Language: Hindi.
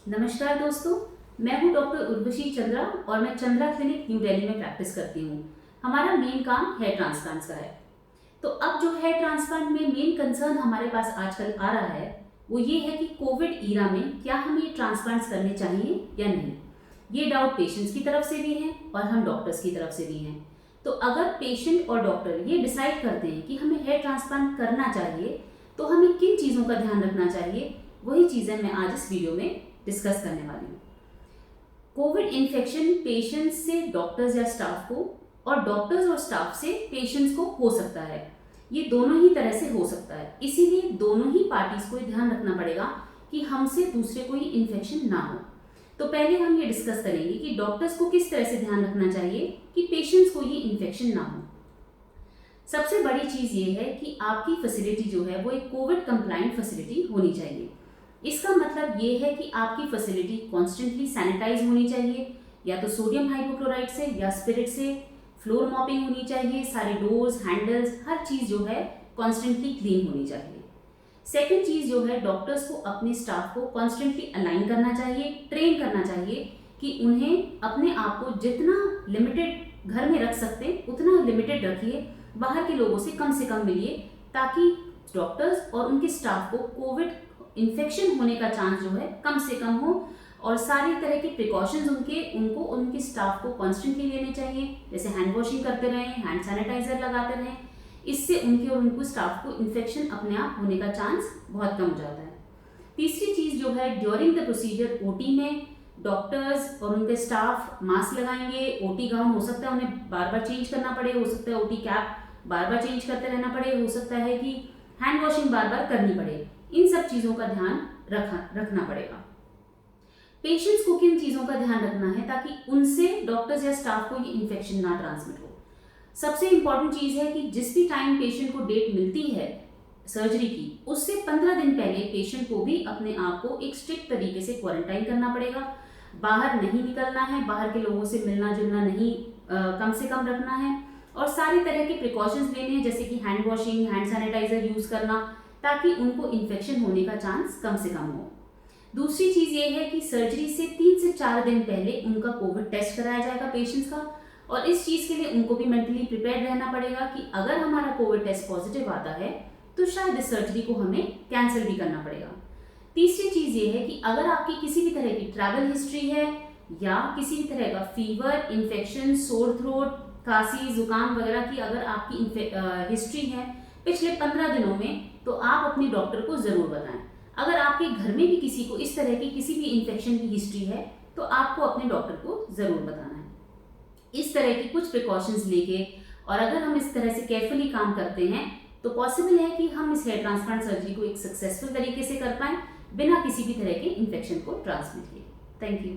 नमस्कार दोस्तों, मैं हूं डॉक्टर उर्वशी चंद्रा और मैं चंद्रा क्लिनिक न्यू दिल्ली में प्रैक्टिस करती हूं। हमारा मेन काम हेयर ट्रांसप्लांट्स का है। तो अब जो हेयर ट्रांसप्लांट में मेन कंसर्न हमारे पास आजकल आ रहा है वो ये है कि कोविड ईरा में क्या हमें ट्रांसप्लांट्स करने चाहिए या नहीं। ये डाउट पेशेंट्स की तरफ से भी है और हम डॉक्टर्स की तरफ से भी हैं। तो अगर पेशेंट और डॉक्टर ये डिसाइड करते हैं कि हमें हेयर ट्रांसप्लांट करना चाहिए तो हमें किन चीज़ों का ध्यान रखना चाहिए, वही चीज़ें मैं आज इस वीडियो में डिस्कस करने वाली हूँ। कोविड इन्फेक्शन पेशेंट्स से डॉक्टर्स या स्टाफ को और डॉक्टर्स और स्टाफ से पेशेंट्स को हो सकता है। ये दोनों ही तरह से हो सकता है, इसीलिए दोनों ही पार्टीज को ध्यान रखना पड़ेगा कि हमसे दूसरे को ये इन्फेक्शन ना हो। तो पहले हम ये डिस्कस करेंगे कि डॉक्टर्स को किस तरह से ध्यान रखना चाहिए कि पेशेंट्स को ये इन्फेक्शन ना हो। सबसे बड़ी चीज़ ये है कि आपकी फैसिलिटी जो है वो एक कोविड कंप्लाइंट फैसिलिटी होनी चाहिए। इसका मतलब ये है कि आपकी फैसिलिटी कॉन्स्टेंटली सैनिटाइज होनी चाहिए, या तो सोडियम हाइपोक्लोराइड से या स्पिरिट से। फ्लोर मॉपिंग होनी चाहिए, सारे डोर्स, हैंडल्स, हर चीज़ जो है कॉन्स्टेंटली क्लीन होनी चाहिए। सेकेंड चीज़ जो है, डॉक्टर्स को अपने स्टाफ को कॉन्स्टेंटली अलाइन करना चाहिए, ट्रेन करना चाहिए कि उन्हें अपने आप को जितना लिमिटेड घर में रख सकते उतना लिमिटेड रखिए, बाहर के लोगों से कम मिलिए, ताकि डॉक्टर्स और उनके स्टाफ को कोविड इन्फेक्शन होने का चांस जो है कम से कम हो। और सारी तरह के प्रिकॉशंस उनको उनके स्टाफ को कॉन्स्टेंटली लेने चाहिए, जैसे हैंड वॉशिंग करते रहें, हैंड सैनिटाइजर लगाते रहें। इससे उनको स्टाफ को इन्फेक्शन अपने आप होने का चांस बहुत कम हो जाता है। तीसरी चीज़ जो है, ड्यूरिंग द प्रोसीजर ओटी में डॉक्टर्स और उनके स्टाफ मास्क लगाएंगे। ओटी गाउन हो सकता है उन्हें बार बार चेंज करना पड़े, हो सकता है ओटी कैप बार बार चेंज करते रहना पड़े, हो सकता है कि हैंड वॉशिंग बार बार करनी पड़े। इन सब चीज़ों का ध्यान रखना पड़ेगा। पेशेंट्स को किन चीज़ों का ध्यान रखना है ताकि उनसे डॉक्टर्स या स्टाफ को ये इन्फेक्शन ना ट्रांसमिट हो। सबसे इंपॉर्टेंट चीज़ है कि जिस भी टाइम पेशेंट को डेट मिलती है सर्जरी की, उससे 15 दिन पहले पेशेंट को भी अपने आप को एक स्ट्रिक्ट तरीके से क्वारंटाइन करना पड़ेगा। बाहर नहीं निकलना है, बाहर के लोगों से मिलना जुलना नहीं, कम से कम रखना है। और सारी तरह के प्रिकॉशंस लेने हैं, जैसे कि hand washing, hand sanitiser use करना, ताकि उनको इन्फेक्शन होने का चांस कम से कम हो। दूसरी चीज़ ये है कि सर्जरी से 3 से 4 दिन पहले उनका कोविड टेस्ट कराया जाएगा पेशेंट्स का। और इस चीज़ के लिए उनको भी मेंटली प्रिपेयर रहना पड़ेगा कि अगर हमारा कोविड टेस्ट पॉजिटिव आता है तो शायद इस सर्जरी को हमें कैंसिल भी करना पड़ेगा। तीसरी चीज़ ये है कि अगर आपकी किसी भी तरह की ट्रैवल हिस्ट्री है या किसी भी तरह का फीवर, इन्फेक्शन, सोर थ्रोट, खांसी, जुकाम वगैरह की अगर आपकी हिस्ट्री है पिछले 15 दिनों में, तो आप अपने डॉक्टर को ज़रूर बताएं। अगर आपके घर में भी किसी को इस तरह की किसी भी इन्फेक्शन की हिस्ट्री है तो आपको अपने डॉक्टर को ज़रूर बताना है। इस तरह की कुछ प्रिकॉशंस लेके और अगर हम इस तरह से केयरफुली काम करते हैं तो पॉसिबल है कि हम इस हेयर ट्रांसप्लांट सर्जरी को एक सक्सेसफुल तरीके से कर पाएं बिना किसी भी तरह के इन्फेक्शन को ट्रांसमिट किए। Thank you.